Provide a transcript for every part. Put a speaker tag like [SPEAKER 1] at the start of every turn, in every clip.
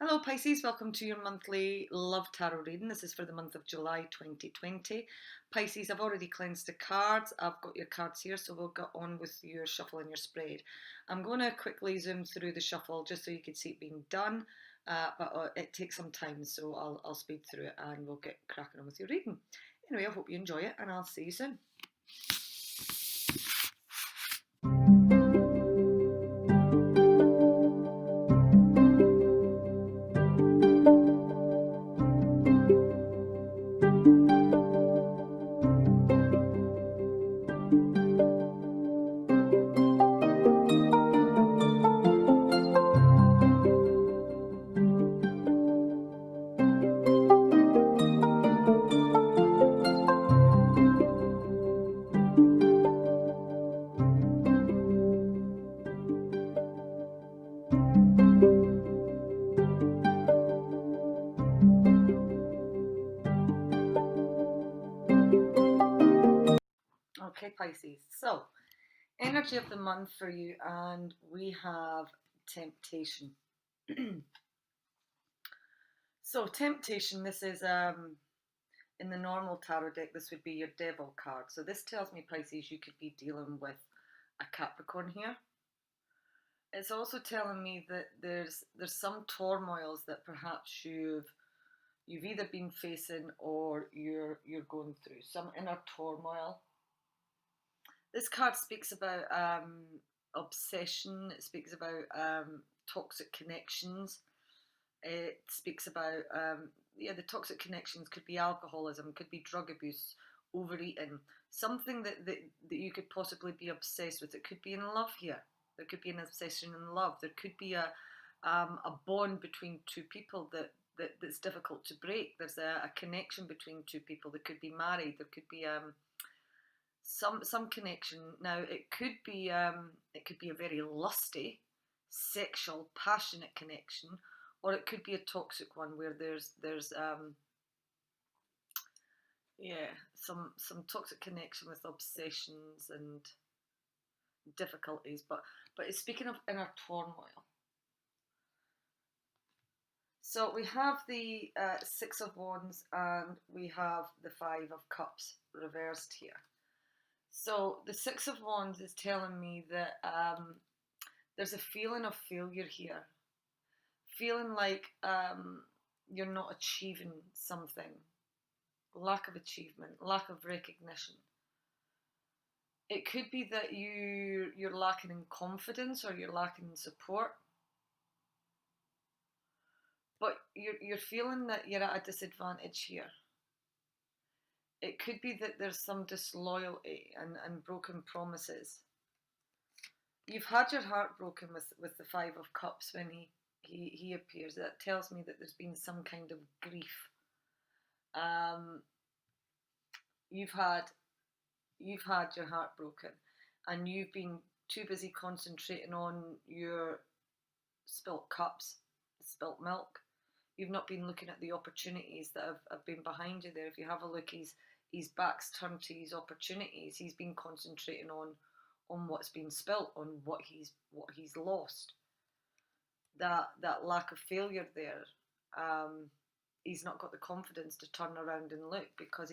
[SPEAKER 1] Hello Pisces, welcome to your monthly love tarot reading. This is for the month of July 2020. Pisces, I've already cleansed the cards. I've got your cards here, so we'll get on with your shuffle and your spread. I'm going to quickly zoom through the shuffle just so you can see it being done, but it takes some time, so I'll speed through it and we'll get cracking on with your reading. Anyway, I hope you enjoy it and I'll see you soon. Okay, Pisces. So, energy of the month for you, and we have temptation. So, temptation, this is in the normal tarot deck, this would be your devil card. So, this tells me, Pisces, you could be dealing with a Capricorn here. It's also telling me that there's some turmoils that perhaps you've either been facing or you're going through some inner turmoil. This card speaks about obsession. It speaks about toxic connections. It speaks about the toxic connections could be alcoholism, could be drug abuse, overeating, something that you could possibly be obsessed with. It could be in love here. There could be an obsession in love. There could be a bond between two people that's difficult to break. There's a connection between two people. They could be married. There could be some connection. Now it could be a very lusty, sexual, passionate connection, or it could be a toxic one where there's some toxic connection with obsessions and difficulties. But it's speaking of inner turmoil. So we have the Six of Wands and we have the Five of Cups reversed here. So the Six of Wands is telling me that there's a feeling of failure here. Feeling like you're not achieving something. Lack of achievement, lack of recognition. It could be that you're lacking in confidence or you're lacking in support. But you're feeling that you're at a disadvantage here. It could be that there's some disloyalty and broken promises. You've had your heart broken with the Five of Cups when he appears. That tells me that there's been some kind of grief. You've had your heart broken, and you've been too busy concentrating on your spilt cups, spilt milk. You've not been looking at the opportunities that have been behind you there. If you have a look, his back's turned to his opportunities. He's been concentrating on what's been spilt, on what he's lost. That lack of failure there. He's not got the confidence to turn around and look because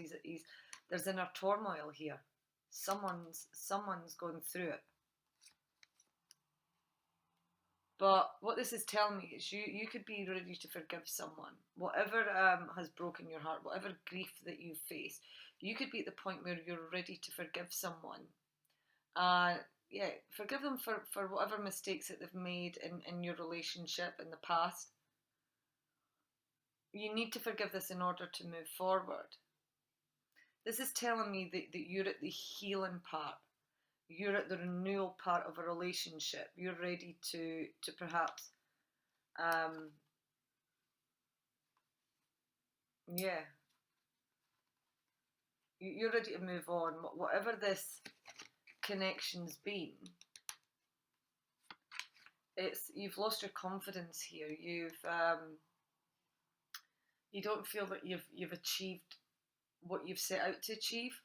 [SPEAKER 1] there's inner turmoil here. Someone's going through it. But what this is telling me is you could be ready to forgive someone. Whatever has broken your heart, whatever grief that you face, you could be at the point where you're ready to forgive someone. Forgive them for whatever mistakes that they've made in your relationship in the past. You need to forgive this in order to move forward. This is telling me that you're at the healing part. You're at the renewal part of a relationship. You're ready to perhaps, you're ready to move on. Whatever this connection's been, you've lost your confidence here. You don't feel that you've achieved what you've set out to achieve.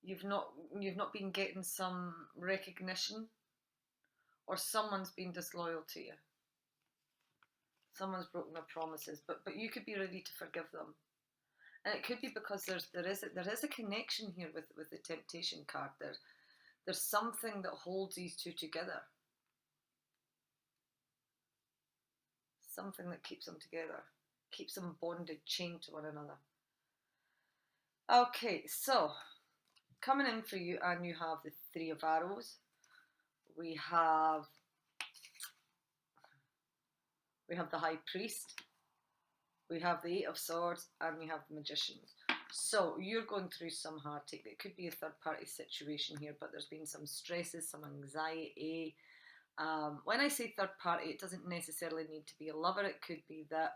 [SPEAKER 1] You've not been getting some recognition or someone's been disloyal to you. Someone's broken their promises, but you could be ready to forgive them. And it could be because there is a connection here with the temptation card. There's something that holds these two together. Something that keeps them together, keeps them bonded, chained to one another. Okay, so coming in for you, and you have the Three of Arrows. We have the High Priest. We have the Eight of Swords, and we have the Magician. So you're going through some heartache. It could be a third-party situation here, but there's been some stresses, some anxiety. When I say third party, it doesn't necessarily need to be a lover. It could be that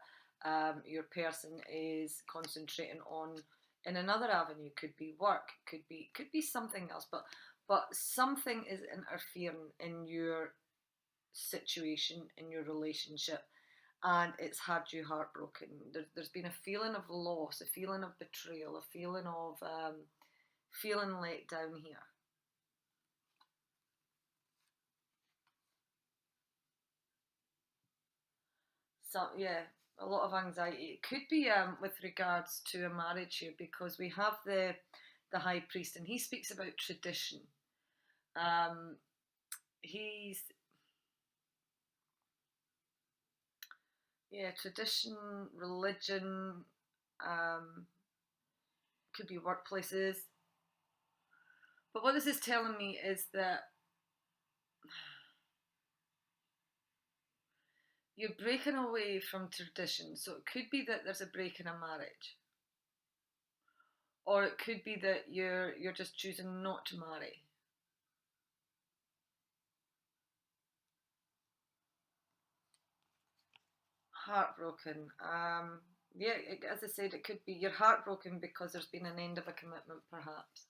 [SPEAKER 1] your person is concentrating on in another avenue. Could be work. Could be something else. But something is interfering in your situation, in your relationship, and it's had you heartbroken. There's been a feeling of loss, a feeling of betrayal, a feeling of feeling let down here. So yeah, a lot of anxiety. It could be with regards to a marriage here, because we have the High Priest, and he speaks about tradition. He's tradition, religion, could be workplaces. But what this is telling me is that you're breaking away from tradition. So it could be that there's a break in a marriage, or it could be that you're just choosing not to marry. Heartbroken. Yeah, as I said, it could be you're heartbroken because there's been an end of a commitment, perhaps.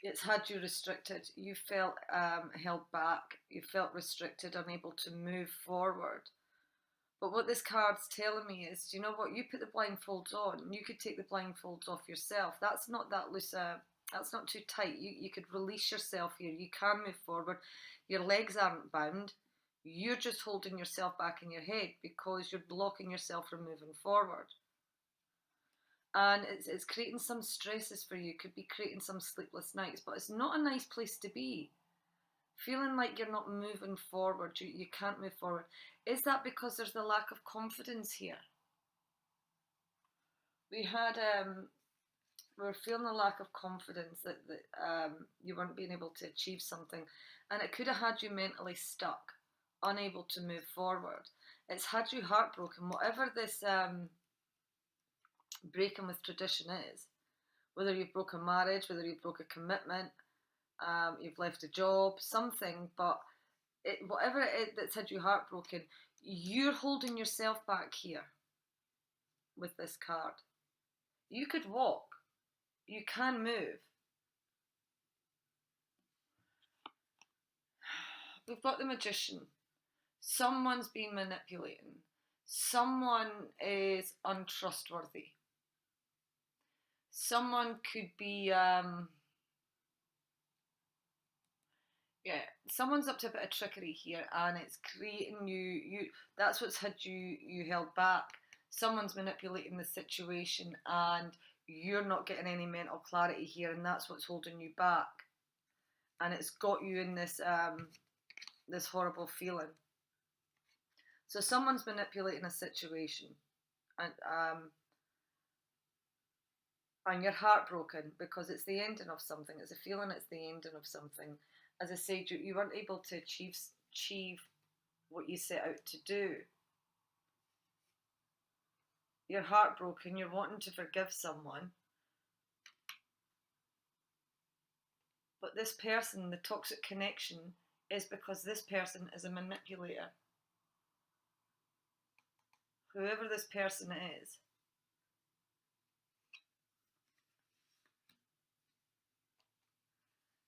[SPEAKER 1] It's had you restricted. You felt held back. You felt restricted, unable to move forward. But what this card's telling me is, do you know what? You put the blindfolds on. You could take the blindfolds off yourself. That's not that loose. That's not too tight. You could release yourself here. You can move forward. Your legs aren't bound. You're just holding yourself back in your head because you're blocking yourself from moving forward. And it's creating some stresses for you. It could be creating some sleepless nights, but it's not a nice place to be. Feeling like you're not moving forward, you can't move forward. Is that because there's the lack of confidence here? We were feeling a lack of confidence that you weren't being able to achieve something, and it could have had you mentally stuck, unable to move forward. It's had you heartbroken. Whatever this breaking with tradition is, whether you've broken marriage, whether you've broken a commitment, you've left a job, something, but whatever it is that's had you heartbroken, you're holding yourself back here with this card. You could walk. You can move. We've got the Magician. Someone's been manipulating. Someone is untrustworthy. Someone could be someone's up to a bit of trickery here, and it's creating you that's what's had you held back. Someone's manipulating the situation, and you're not getting any mental clarity here, and that's what's holding you back, and it's got you in this this horrible feeling. So someone's manipulating a situation, and you're heartbroken because it's the ending of something. It's a feeling, it's the ending of something. As I said, you weren't able to achieve what you set out to do. You're heartbroken, you're wanting to forgive someone. But this person, the toxic connection, is because this person is a manipulator. Whoever this person is.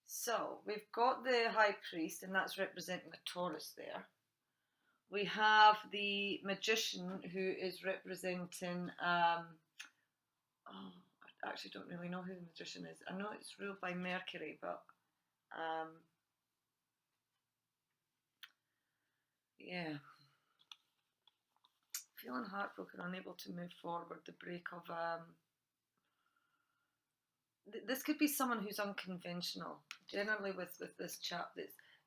[SPEAKER 1] So, we've got the High Priest, and that's representing a Taurus there. We have the Magician, who is representing actually don't really know who the Magician is. I know it's ruled by Mercury, but yeah. Feeling heartbroken, unable to move forward, the break of this could be someone who's unconventional. Generally, with this chap,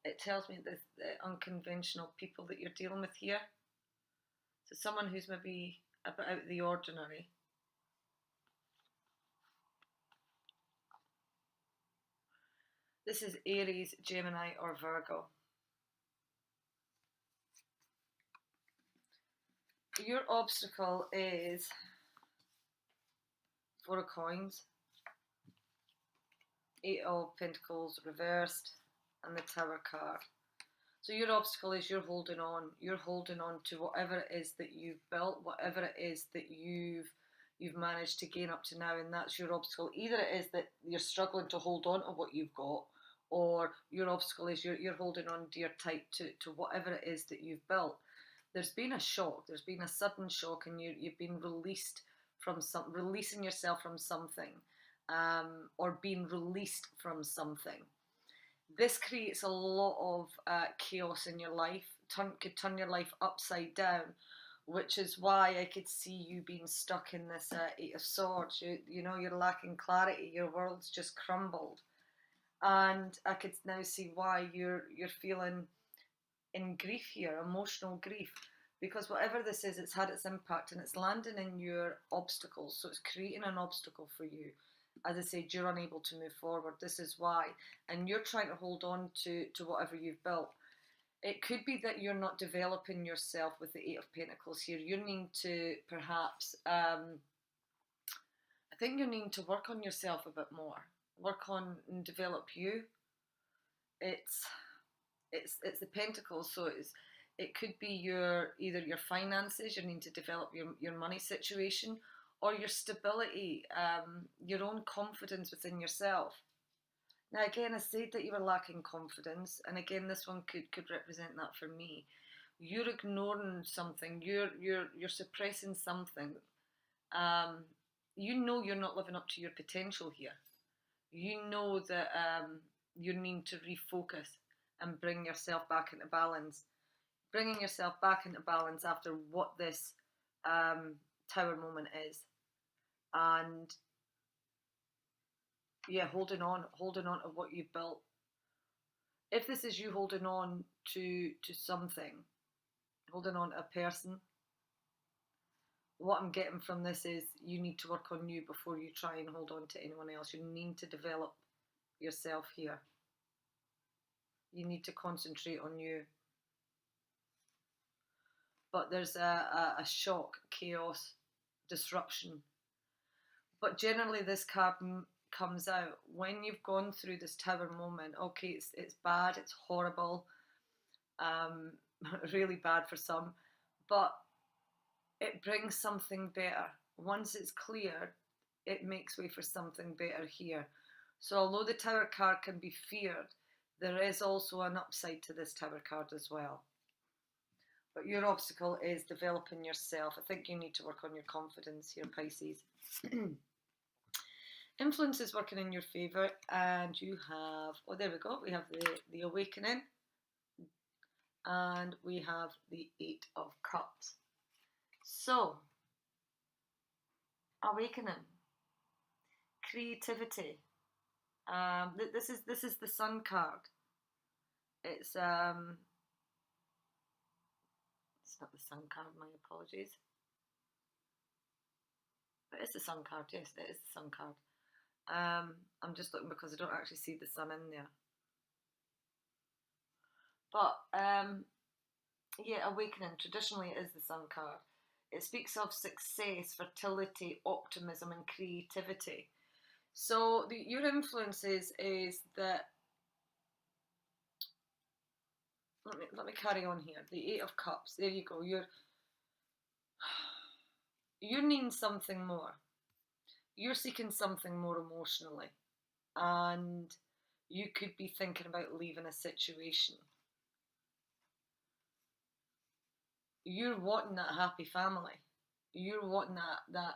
[SPEAKER 1] it tells me this the unconventional people that you're dealing with here. So someone who's maybe a bit out of the ordinary. This is Aries, Gemini, or Virgo. Your obstacle is Four of Coins, Eight of Pentacles reversed, and the Tower card. So your obstacle is you're holding on. You're holding on to whatever it is that you've built, whatever it is that you've managed to gain up to now, and that's your obstacle. Either it is that you're struggling to hold on to what you've got, or your obstacle is you're holding on dear tight to whatever it is that you've built. There's been a shock. There's been a sudden shock, and you've been released from releasing yourself from something, or being released from something. This creates a lot of chaos in your life. Could turn your life upside down, which is why I could see you being stuck in this Eight of Swords. You know, you're lacking clarity. Your world's just crumbled, and I could now see why you're feeling in grief here, emotional grief, because whatever this is, it's had its impact and it's landing in your obstacles. So it's creating an obstacle for you. As I said, you're unable to move forward. This is why. And you're trying to hold on to whatever you've built. It could be that you're not developing yourself with the Eight of Pentacles here. You need to perhaps, I think you need to work on yourself a bit more. Work on and develop you. It's the Pentacles, so it could be either your finances. You need to develop your money situation, or your stability, your own confidence within yourself. Now, again, I said that you were lacking confidence, and again, this one could represent that for me. You're ignoring something. You're suppressing something. You know you're not living up to your potential here. You know that you need to refocus and bring yourself back into balance. Bringing yourself back into balance after what this Tower moment is. And yeah, holding on to what you've built. If this is you holding on to something, holding on to a person, what I'm getting from this is you need to work on you before you try and hold on to anyone else. You need to develop yourself here. You need to concentrate on you. But there's a shock, chaos, disruption. But generally this card comes out when you've gone through this Tower moment. Okay, it's bad, it's horrible, really bad for some, but it brings something better. Once it's cleared, it makes way for something better here. So although the Tower card can be feared, there is also an upside to this Tower card as well. But your obstacle is developing yourself. I think you need to work on your confidence here, Pisces. Influence is working in your favour, and you have, oh, there we go, we have the Awakening, and we have the Eight of Cups. So, Awakening, creativity. This is the Sun card. It's not the Sun card. My apologies. But it's the Sun card. Yes, it is the Sun card. I'm just looking because I don't actually see the Sun in there. But yeah, Awakening traditionally is the Sun card. It speaks of success, fertility, optimism, and creativity. So your influence is that. Let me carry on here. The Eight of Cups. There you go. You're needing something more. You're seeking something more emotionally, and you could be thinking about leaving a situation. You're wanting that happy family. You're wanting that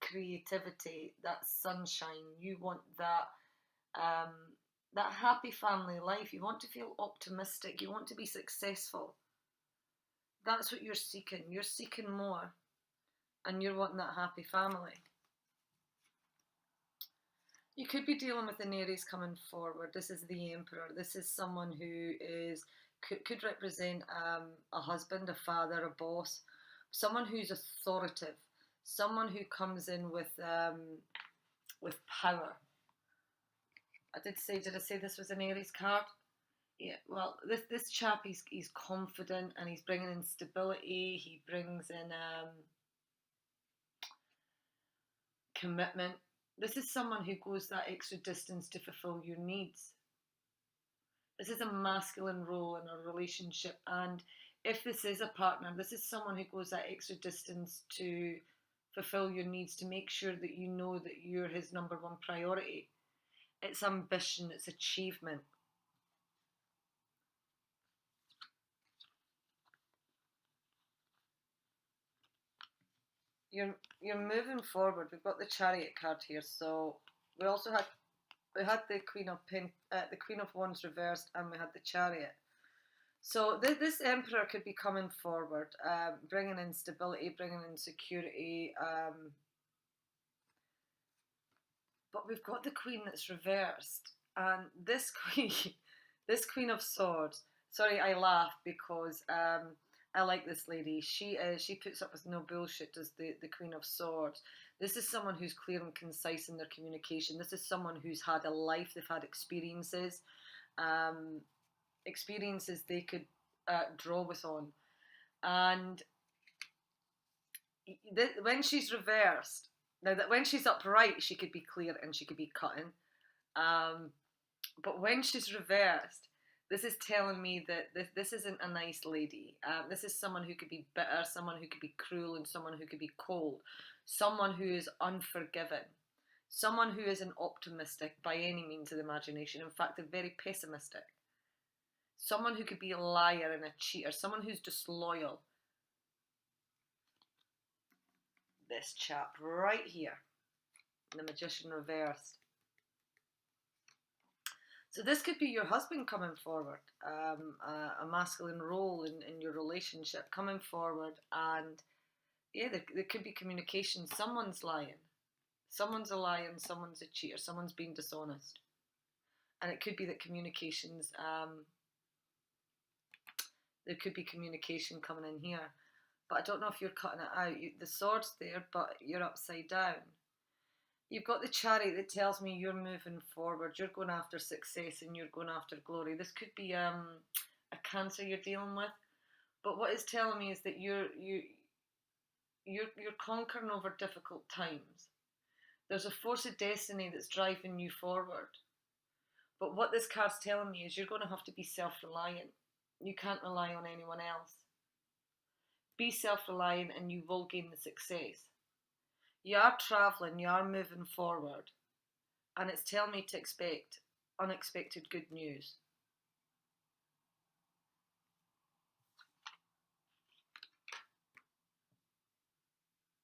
[SPEAKER 1] creativity, that sunshine. You want um, that happy family life. You want to feel optimistic. You want to be successful. That's what you're seeking. You're seeking more, and you're wanting that happy family. You could be dealing with an Aries coming forward. This is the Emperor. This is someone who could represent a husband, a father, a boss, someone who's authoritative, someone who comes in with power. Did I say this was an Aries card? Yeah. Well, this chap, he's confident and he's bringing in stability. He brings in commitment. This is someone who goes that extra distance to fulfill your needs. This is a masculine role in a relationship, and if this is a partner, this is someone who goes that extra distance to fulfill your needs, to make sure that you know that you're his number one priority. It's ambition, it's achievement. You're moving forward. We've got the Chariot card here, so we also had the the Queen of Wands reversed, and we had the Chariot. So this Emperor could be coming forward, bringing in stability, bringing in security. But we've got the Queen that's reversed, and this Queen, this Queen of Swords. Sorry, I laugh because I like this lady. She puts up with no bullshit. Does the Queen of Swords? This is someone who's clear and concise in their communication. This is someone who's had a life. They've had experiences. Experiences they could draw with on, and when she's reversed, now that when she's upright, she could be clear and she could be cutting, but when she's reversed, this is telling me that this isn't a nice lady. This is someone who could be bitter, someone who could be cruel, and someone who could be cold, someone who is unforgiving, someone who isn't optimistic by any means of the imagination. In fact, they're very pessimistic. Someone who could be a liar and a cheater, someone who's disloyal. This chap right here, the Magician reversed. So this could be your husband coming forward, a masculine role in your relationship coming forward, and yeah, there could be communication. Someone's lying. Someone's a liar and someone's a cheater. Someone's being dishonest. And it could be that communications, there could be communication coming in here. But I don't know if you're cutting it out. The sword's there, but you're upside down. You've got the Chariot that tells me you're moving forward. You're going after success and you're going after glory. This could be a Cancer you're dealing with. But what it's telling me is that you're conquering over difficult times. There's a force of destiny that's driving you forward. But what this card's telling me is you're going to have to be self-reliant. You can't rely on anyone else. Be self-reliant and you will gain the success. You are travelling, you are moving forward, and it's telling me to expect unexpected good news.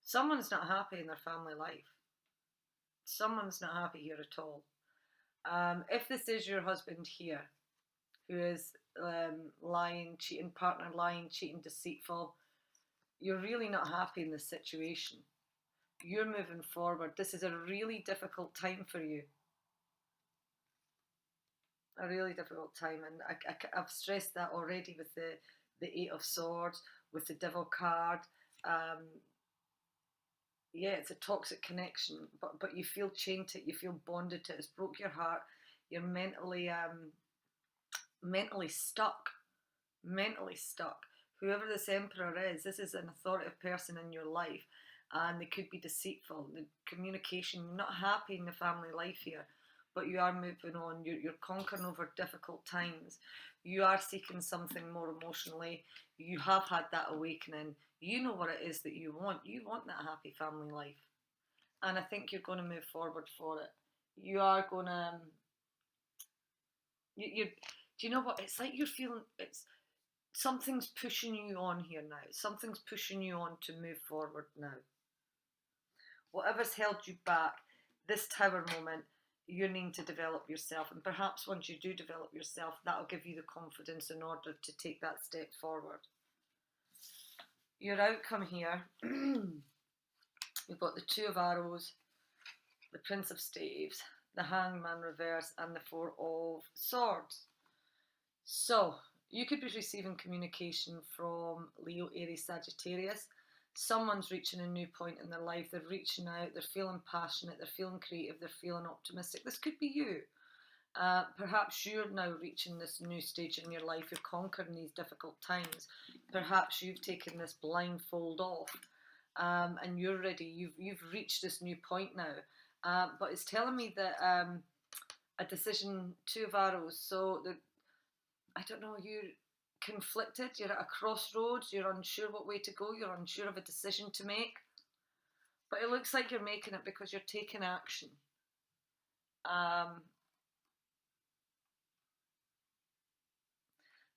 [SPEAKER 1] Someone's not happy in their family life. Someone's not happy here at all. If this is your husband here, who is lying, cheating, partner lying, cheating, deceitful, you're really not happy in this situation. You're moving forward. This is a really difficult time for you. A really difficult time, and I've stressed that already with the Eight of Swords, with the Devil card. Yeah, it's a toxic connection, but you feel chained to it, you feel bonded to it. It's broke your heart. You're mentally stuck. Mentally stuck. Whoever this Emperor is, this is an authoritative person in your life, and they could be deceitful. The communication, you're not happy in the family life here, but you are moving on. You're conquering over difficult times. You are seeking something more emotionally. You have had that awakening. You know what it is that you want. You want that happy family life, and I think you're going to move forward for it. You are going to. Do you know what? It's like you're feeling something's pushing you on here now. Something's pushing you on to move forward now. whatever's held you back, this Tower moment, you're needing to develop yourself. And perhaps once you do develop yourself, that'll give you the confidence in order to take that step forward. Your outcome here, you've got the Two of Arrows, the Prince of Staves, the Hangman reverse, and the Four of Swords. So, you could be receiving communication from Leo, Aries, Sagittarius. Someone's reaching a new point in their life. They're reaching out, they're feeling passionate, they're feeling creative, they're feeling optimistic. This could be you. Perhaps you're now reaching this new stage in your life. You're conquering these difficult times. Perhaps you've taken this blindfold off and you're ready. You've reached this new point now. But it's telling me that a decision, Two of Arrows. So, I don't know, you're conflicted. You're at a crossroads. You're unsure what way to go. You're unsure of a decision to make. But it looks like you're making it because you're taking action.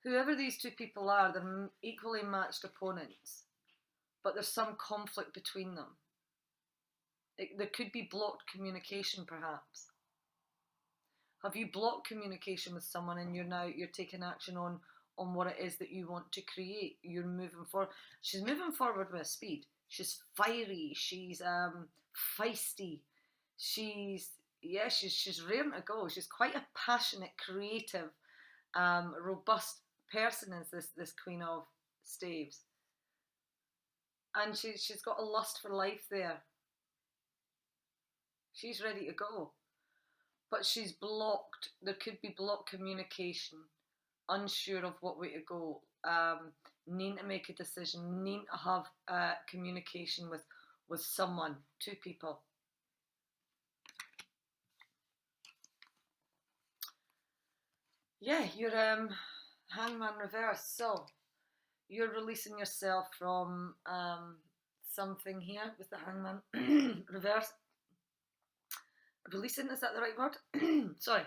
[SPEAKER 1] Whoever these two people are, they're equally matched opponents, but there's some conflict between them. There could be blocked communication, perhaps. Have you blocked communication with someone and you're taking action on what it is that you want to create? You're moving forward. She's moving forward with speed. She's fiery. She's feisty. She's raring to go. She's quite a passionate, creative, robust person, is this Queen of Staves, and she's got a lust for life there. She's ready to go, but she's blocked. There could be blocked communication, unsure of what way to go, needing to make a decision, needing to have communication with someone, two people. Yeah, you're Hangman reverse. So you're releasing yourself from something here with the Hangman reverse. Releasing, is that the right word? Sorry.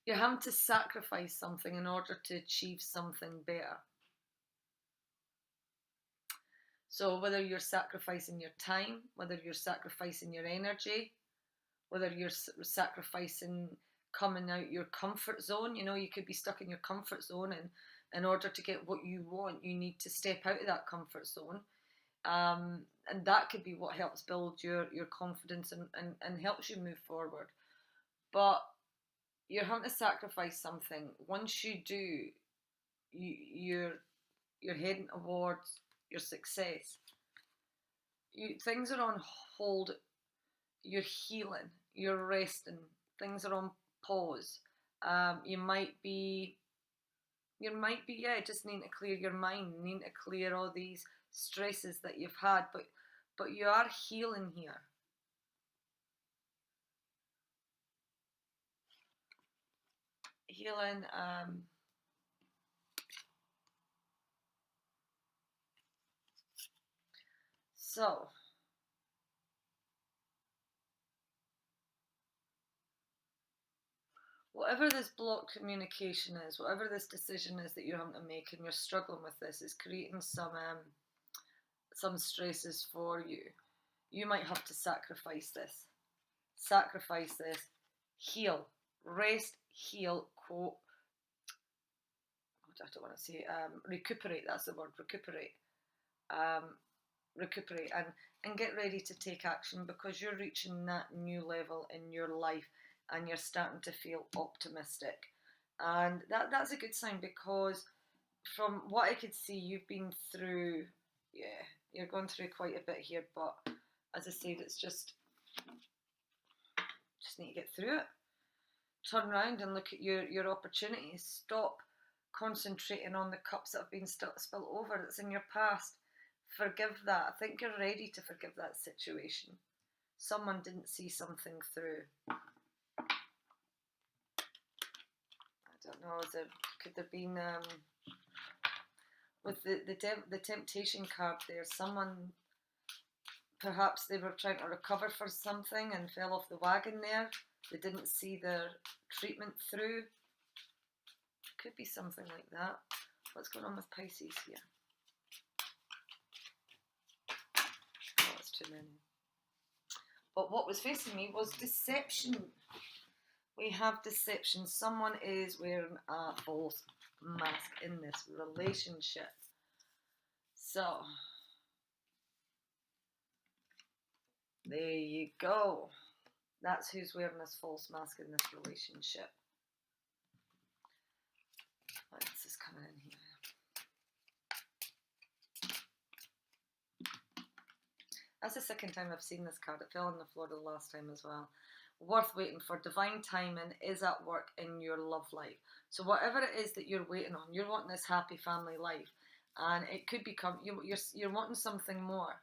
[SPEAKER 1] You're having to sacrifice something in order to achieve something better. So whether you're sacrificing your time, whether you're sacrificing your energy, whether you're sacrificing coming out your comfort zone. You know, you could be stuck in your comfort zone, and in order to get what you want, you need to step out of that comfort zone. And that could be what helps build your confidence and helps you move forward. But you're having to sacrifice something. Once you do, you're heading towards your success. Things are on hold. You're healing. You're resting. Things are on pause. You might be just needing to clear your mind, needing to clear all these stresses that you've had, but you are healing here. Healing. So whatever this blocked communication is, whatever this decision is that you're having to make and you're struggling with this, is creating some stresses for you. You might have to sacrifice this, heal, rest, heal, quote, I don't want to say, recuperate, that's the word, recuperate. Recuperate and get ready to take action, because you're reaching that new level in your life and you're starting to feel optimistic. And that's a good sign, because from what I could see, you've been through, you're going through quite a bit here, but as I said, it's just need to get through it. Turn around and look at your opportunities. Stop concentrating on the cups that have been spilled over, that's in your past. Forgive that. I think you're ready to forgive that situation. Someone didn't see something through. I don't know, could there been, with the temptation card there, someone, perhaps they were trying to recover for something and fell off the wagon there. They didn't see their treatment through. Could be something like that. What's going on with Pisces here? Oh, it's too many. But what was facing me was deception. We have deception. Someone is wearing a false mask in this relationship. So, there you go. That's who's wearing this false mask in this relationship. What else is coming in here? That's the second time I've seen this card. It fell on the floor the last time as well. Worth waiting for. Divine timing is at work in your love life. So whatever it is that you're waiting on, you're wanting this happy family life, and it could become you're wanting something more.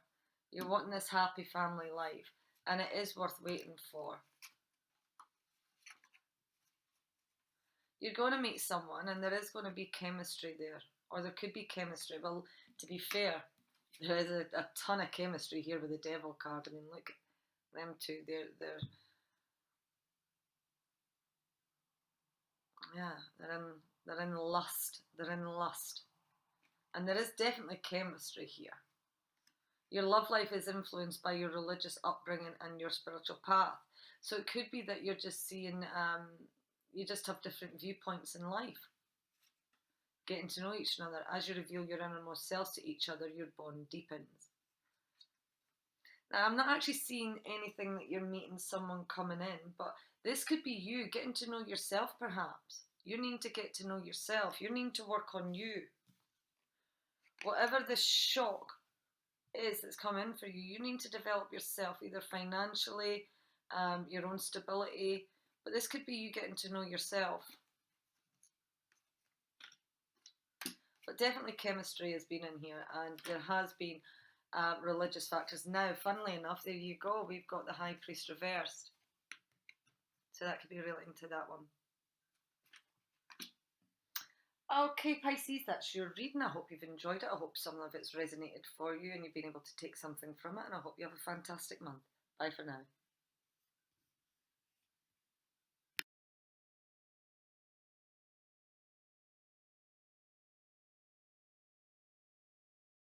[SPEAKER 1] You're wanting this happy family life, and it is worth waiting for. You're going to meet someone, and there is going to be chemistry there, or there could be chemistry. Well, to be fair, there is a ton of chemistry here with the Devil card. I mean, look at them two. They're in lust. They're in lust, and there is definitely chemistry here. Your love life is influenced by your religious upbringing and your spiritual path. So it could be that you're just seeing, you just have different viewpoints in life. Getting to know each other. As you reveal your innermost selves to each other, your bond deepens. Now, I'm not actually seeing anything that you're meeting someone coming in, but this could be you getting to know yourself, perhaps. You need to get to know yourself. You need to work on you. Whatever the shock is that's come in for you, you need to develop yourself, either financially, your own stability, but this could be you getting to know yourself. But definitely chemistry has been in here, and there has been religious factors. Now, funnily enough, there you go, we've got the High Priest reversed. So that could be relating to that one. Okay, Pisces, that's your reading. I hope you've enjoyed it. I hope some of it's resonated for you and you've been able to take something from it. And I hope you have a fantastic month. Bye for now.